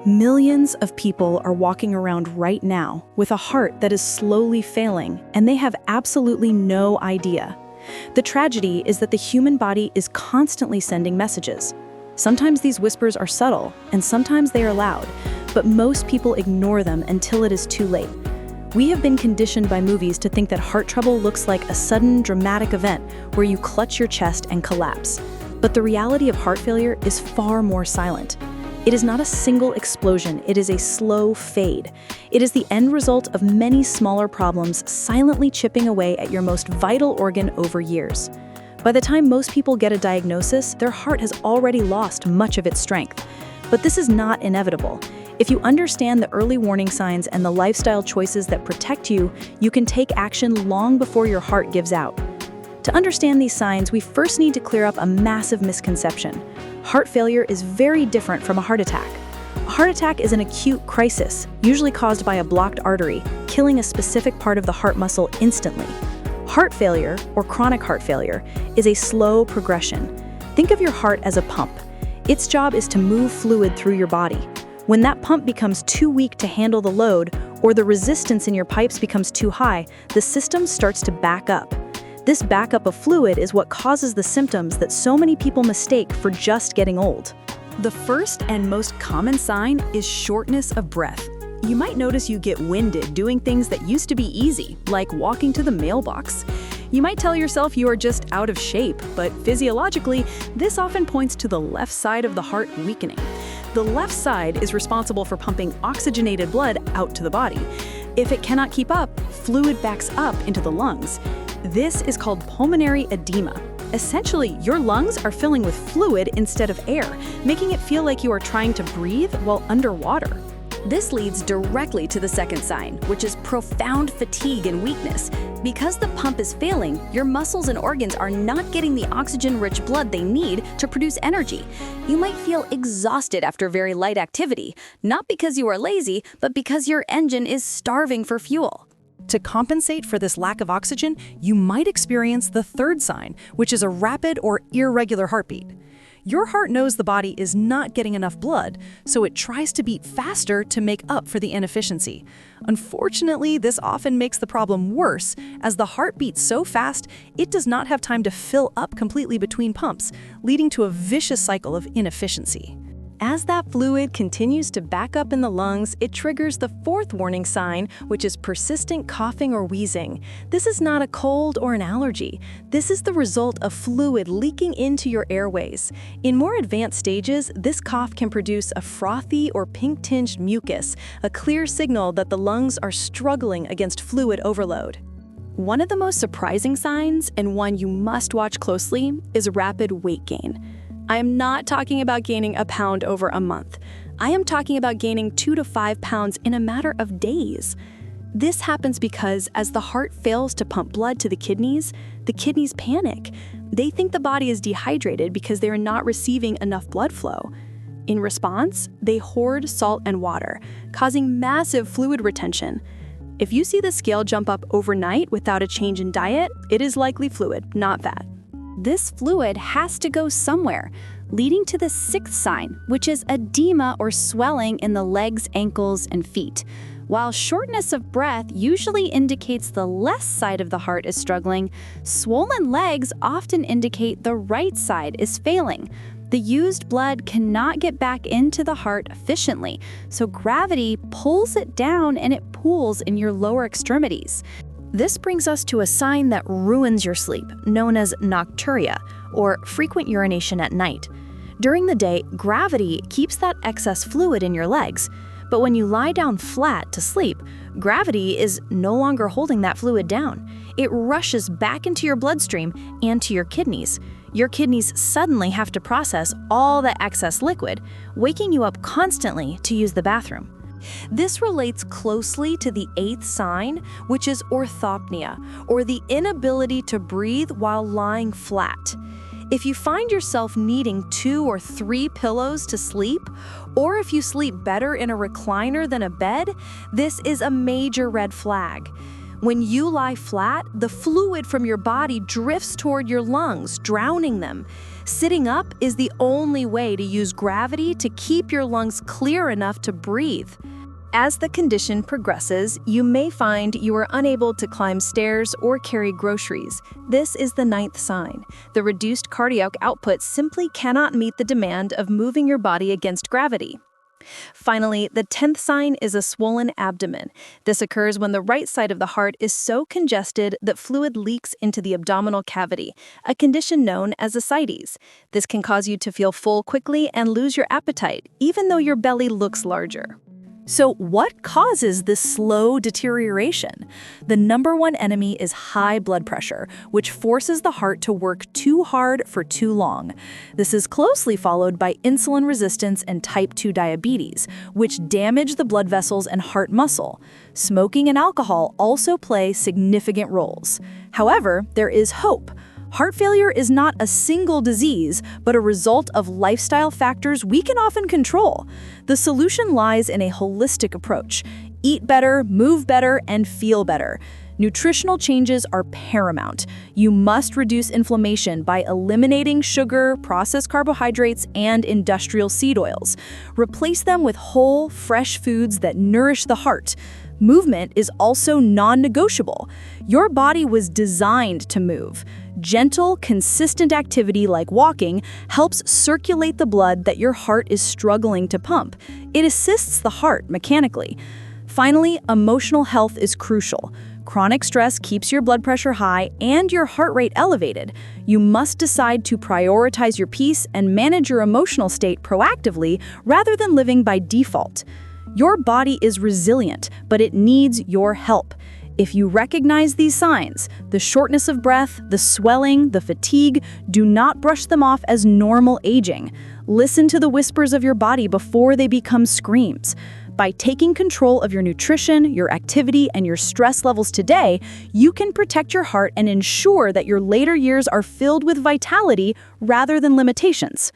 Millions of people are walking around right now with a heart that is slowly failing, and they have absolutely no idea. The tragedy is that the human body is constantly sending messages. Sometimes these whispers are subtle, and sometimes they are loud, but most people ignore them until it is too late. We have been conditioned by movies to think that heart trouble looks like a sudden, dramatic event where you clutch your chest and collapse. But the reality of heart failure is far more silent. It is not a single explosion, it is a slow fade. It is the end result of many smaller problems silently chipping away at your most vital organ over years. By the time most people get a diagnosis, their heart has already lost much of its strength. But this is not inevitable. If you understand the early warning signs and the lifestyle choices that protect you, you can take action long before your heart gives out. To understand these signs, we first need to clear up a massive misconception. Heart failure is very different from a heart attack. A heart attack is an acute crisis, usually caused by a blocked artery, killing a specific part of the heart muscle instantly. Heart failure, or chronic heart failure, is a slow progression. Think of your heart as a pump. Its job is to move fluid through your body. When that pump becomes too weak to handle the load, or the resistance in your pipes becomes too high, the system starts to back up. This backup of fluid is what causes the symptoms that so many people mistake for just getting old. The first and most common sign is shortness of breath. You might notice you get winded doing things that used to be easy, like walking to the mailbox. You might tell yourself you are just out of shape, but physiologically, this often points to the left side of the heart weakening. The left side is responsible for pumping oxygenated blood out to the body. If it cannot keep up, fluid backs up into the lungs. This is called pulmonary edema. Essentially, your lungs are filling with fluid instead of air, making it feel like you are trying to breathe while underwater. This leads directly to the second sign, which is profound fatigue and weakness. Because the pump is failing, your muscles and organs are not getting the oxygen-rich blood they need to produce energy. You might feel exhausted after very light activity, not because you are lazy, but because your engine is starving for fuel. To compensate for this lack of oxygen, you might experience the third sign, which is a rapid or irregular heartbeat. Your heart knows the body is not getting enough blood, so it tries to beat faster to make up for the inefficiency. Unfortunately, this often makes the problem worse, as the heart beats so fast, it does not have time to fill up completely between pumps, leading to a vicious cycle of inefficiency. As that fluid continues to back up in the lungs, it triggers the fourth warning sign, which is persistent coughing or wheezing. This is not a cold or an allergy. This is the result of fluid leaking into your airways. In more advanced stages, this cough can produce a frothy or pink-tinged mucus, a clear signal that the lungs are struggling against fluid overload. One of the most surprising signs, and one you must watch closely, is rapid weight gain. I am not talking about gaining a pound over a month. I am talking about gaining 2 to 5 pounds in a matter of days. This happens because as the heart fails to pump blood to the kidneys panic. They think the body is dehydrated because they are not receiving enough blood flow. In response, they hoard salt and water, causing massive fluid retention. If you see the scale jump up overnight without a change in diet, it is likely fluid, not fat. This fluid has to go somewhere, leading to the sixth sign, which is edema or swelling in the legs, ankles, and feet. While shortness of breath usually indicates the left side of the heart is struggling, swollen legs often indicate the right side is failing. The used blood cannot get back into the heart efficiently, so gravity pulls it down and it pools in your lower extremities. This brings us to a sign that ruins your sleep, known as nocturia, or frequent urination at night. During the day, gravity keeps that excess fluid in your legs, but when you lie down flat to sleep, gravity is no longer holding that fluid down. It rushes back into your bloodstream and to your kidneys. Your kidneys suddenly have to process all the excess liquid, waking you up constantly to use the bathroom. This relates closely to the eighth sign, which is orthopnea, or the inability to breathe while lying flat. If you find yourself needing 2 or 3 pillows to sleep, or if you sleep better in a recliner than a bed, this is a major red flag. When you lie flat, the fluid from your body drifts toward your lungs, drowning them. Sitting up is the only way to use gravity to keep your lungs clear enough to breathe. As the condition progresses, you may find you are unable to climb stairs or carry groceries. This is the 9th sign. The reduced cardiac output simply cannot meet the demand of moving your body against gravity. Finally, the 10th sign is a swollen abdomen. This occurs when the right side of the heart is so congested that fluid leaks into the abdominal cavity, a condition known as ascites. This can cause you to feel full quickly and lose your appetite, even though your belly looks larger. So what causes this slow deterioration? The number one enemy is high blood pressure, which forces the heart to work too hard for too long. This is closely followed by insulin resistance and type 2 diabetes, which damage the blood vessels and heart muscle. Smoking and alcohol also play significant roles. However, there is hope. Heart failure is not a single disease, but a result of lifestyle factors we can often control. The solution lies in a holistic approach. Eat better, move better, and feel better. Nutritional changes are paramount. You must reduce inflammation by eliminating sugar, processed carbohydrates, and industrial seed oils. Replace them with whole, fresh foods that nourish the heart. Movement is also non-negotiable. Your body was designed to move. Gentle, consistent activity like walking helps circulate the blood that your heart is struggling to pump. It assists the heart mechanically. Finally, emotional health is crucial. Chronic stress keeps your blood pressure high and your heart rate elevated. You must decide to prioritize your peace and manage your emotional state proactively rather than living by default. Your body is resilient, but it needs your help. If you recognize these signs, the shortness of breath, the swelling, the fatigue, do not brush them off as normal aging. Listen to the whispers of your body before they become screams. By taking control of your nutrition, your activity, and your stress levels today, you can protect your heart and ensure that your later years are filled with vitality rather than limitations.